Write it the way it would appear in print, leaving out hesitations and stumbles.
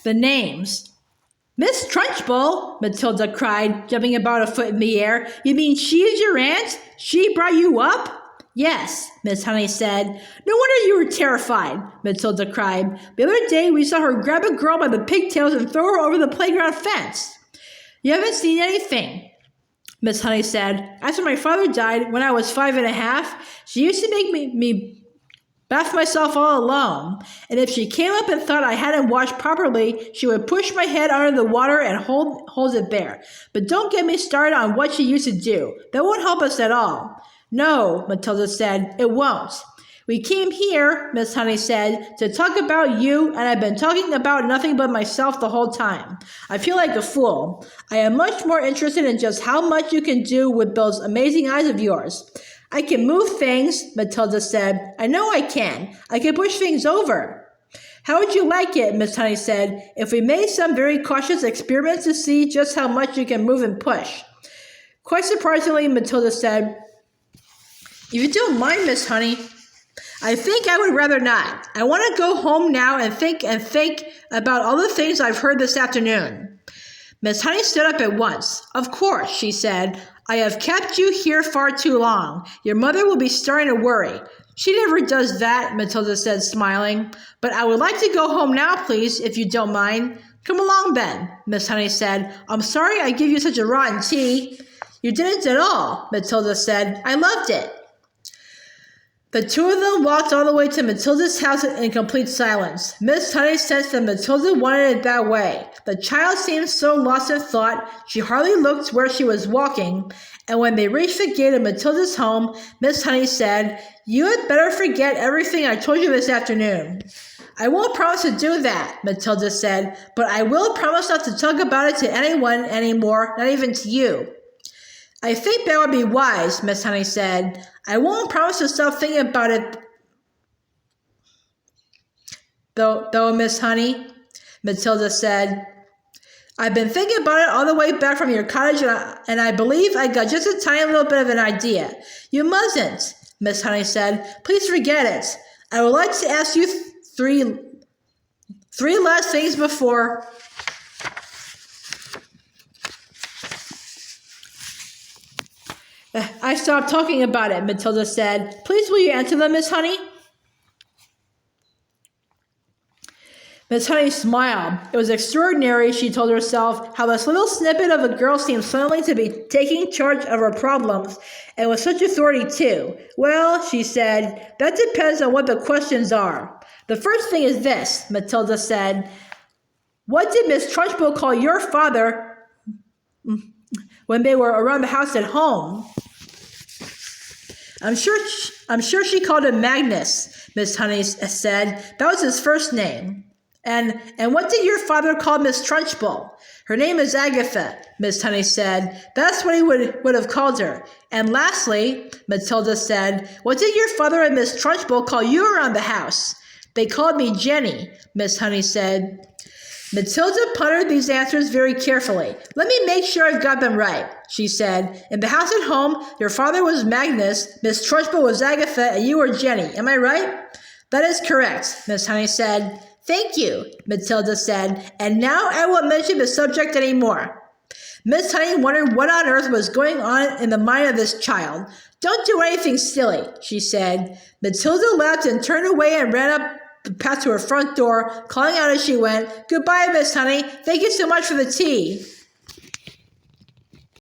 the names. Miss Trunchbull, Matilda cried, jumping about a foot in the air. You mean she is your aunt? She brought you up? Yes, Miss Honey said. No wonder you were terrified, Matilda cried. The other day we saw her grab a girl by the pigtails and throw her over the playground fence. You haven't seen anything, Miss Honey said. After my father died, when I was 5.5, she used to make me bath myself all alone, and if she came up and thought I hadn't washed properly, she would push my head under the water and hold it there. But don't get me started on what she used to do. That won't help us at all. No, Matilda said, it won't. We came here, Miss Honey said, to talk about you, and I've been talking about nothing but myself the whole time. I feel like a fool. I am much more interested in just how much you can do with those amazing eyes of yours. I can move things, Matilda said. I know I can. I can push things over. How would you like it, Miss Honey said, if we made some very cautious experiments to see just how much you can move and push? Quite surprisingly, Matilda said, if you don't mind, Miss Honey, I think I would rather not. I want to go home now and think about all the things I've heard this afternoon. Miss Honey stood up at once. Of course, she said. I have kept you here far too long. Your mother will be starting to worry. She never does that, Matilda said, smiling. But I would like to go home now, please, if you don't mind. Come along, then, Miss Honey said. I'm sorry I give you such a rotten tea. You didn't at all, Matilda said. I loved it. The two of them walked all the way to Matilda's house in complete silence. Miss Honey sensed that Matilda wanted it that way. The child seemed so lost in thought, she hardly looked where she was walking, and when they reached the gate of Matilda's home, Miss Honey said, You had better forget everything I told you this afternoon. I won't promise to do that, Matilda said, but I will promise not to talk about it to anyone anymore, not even to you. I think that would be wise, Miss Honey said. I won't promise to stop thinking about it, though, Miss Honey, Matilda said. I've been thinking about it all the way back from your cottage, and I believe I got just a tiny little bit of an idea. You mustn't, Miss Honey said. Please forget it. I would like to ask you three last things before... I stopped talking about it, Matilda said. Please will you answer them, Miss Honey? Miss Honey smiled. It was extraordinary, she told herself, how this little snippet of a girl seemed suddenly to be taking charge of her problems, and with such authority too. Well, she said, that depends on what the questions are. The first thing is this, Matilda said. What did Miss Trunchbull call your father when they were around the house at home? I'm sure she called him Magnus, Miss Honey said. That was his first name. And what did your father call Miss Trunchbull? Her name is Agatha, Miss Honey said. That's what he would have called her. And lastly, Matilda said, what did your father and Miss Trunchbull call you around the house? They called me Jenny, Miss Honey said. Matilda pondered these answers very carefully. Let me make sure I've got them right, she said. In the house at home, your father was Magnus, Miss Trunchbull was Agatha, and you were Jenny. Am I right? That is correct, Miss Honey said. Thank you, Matilda said. And now I won't mention the subject anymore. Miss Honey wondered what on earth was going on in the mind of this child. Don't do anything silly, she said. Matilda laughed and turned away and ran up the path to her front door, calling out as she went, Goodbye, Miss Honey. Thank you so much for the tea.